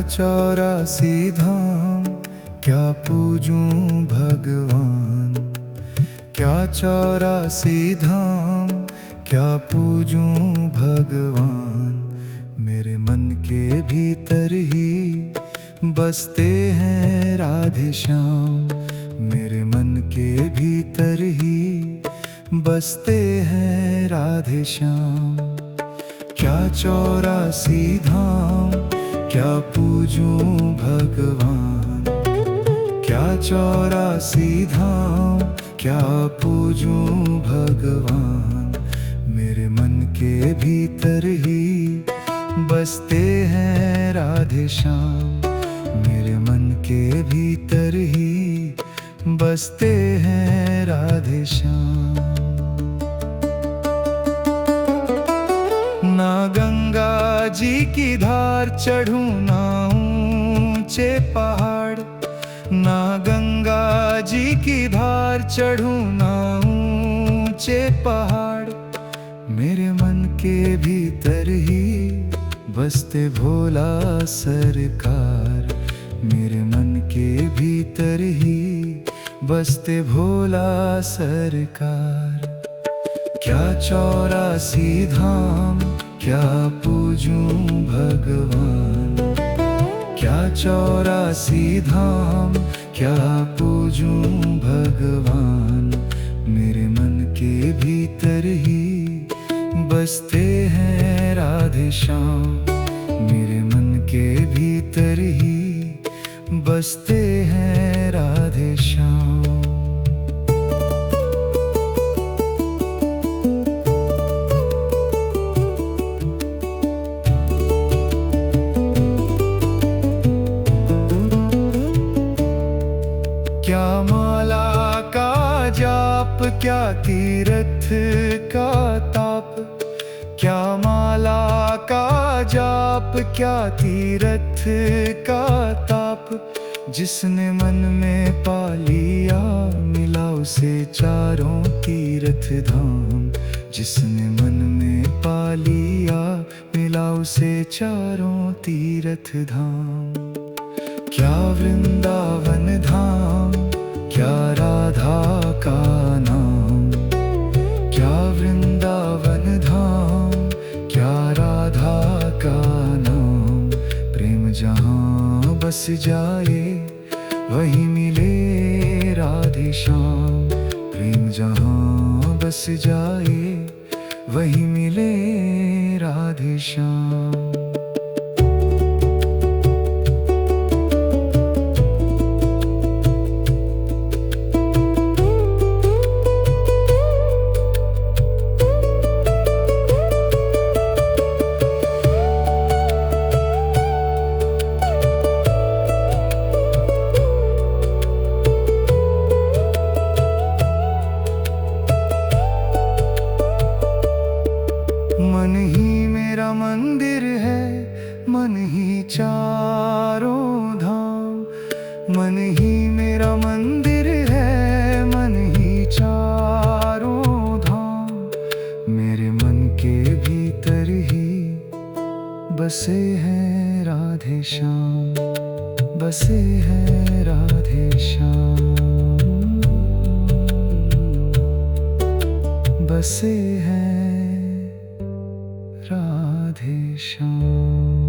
चौरासी धाम क्या पूजूं भगवान, क्या चौरासी धाम क्या पूजूं भगवान। मेरे मन के भीतर ही बसते हैं राधे श्याम, मेरे मन के भीतर ही बसते हैं राधे श्याम। क्या चौरासी धाम क्या पूजूं भगवान, क्या चौरासी धाम क्या पूजूं भगवान। मेरे मन के भीतर ही बसते हैं राधे श्याम, मेरे मन के भीतर ही बसते हैं राधे श्याम। ना गंगा जी की धार चढ़ूं ना ऊंचे पहाड़, ना गंगा जी की धार चढ़ूं ना ऊंचे पहाड़। मेरे मन के भीतर ही बसते भोला सरकार, मेरे मन के भीतर ही बसते भोला सरकार। क्या चौरासी धाम क्या पूजूं भगवान, क्या चौरासी धाम क्या पूजूं भगवान। मेरे मन के भीतर ही बसते हैं राधे श्याम, मेरे मन के भीतर ही बसते हैं राधे श्याम। क्या माला का जाप क्या तीरथ का ताप, क्या माला का जाप क्या तीरथ का ताप। जिसने मन में पा लिया मिला उसे चारों तीर्थ धाम, जिसने मन में पा लिया मिला उसे चारों तीर्थ धाम। क्या वृंदावन धाम क्या राधा का नाम, क्या वृंदावन धाम क्या राधा का नाम। प्रेम जहाँ बस जाए वहीं मिले राधे श्याम, प्रेम जहाँ बस जाए वहीं मिले राधे श्याम। मन ही मेरा मंदिर है, मन ही चारों धाम, मन ही मेरा मंदिर है, मन ही चारों धाम। मेरे मन के भीतर ही बसे हैं राधे श्याम, बसे हैं राधे श्याम, बसे हैं राधे श्याम।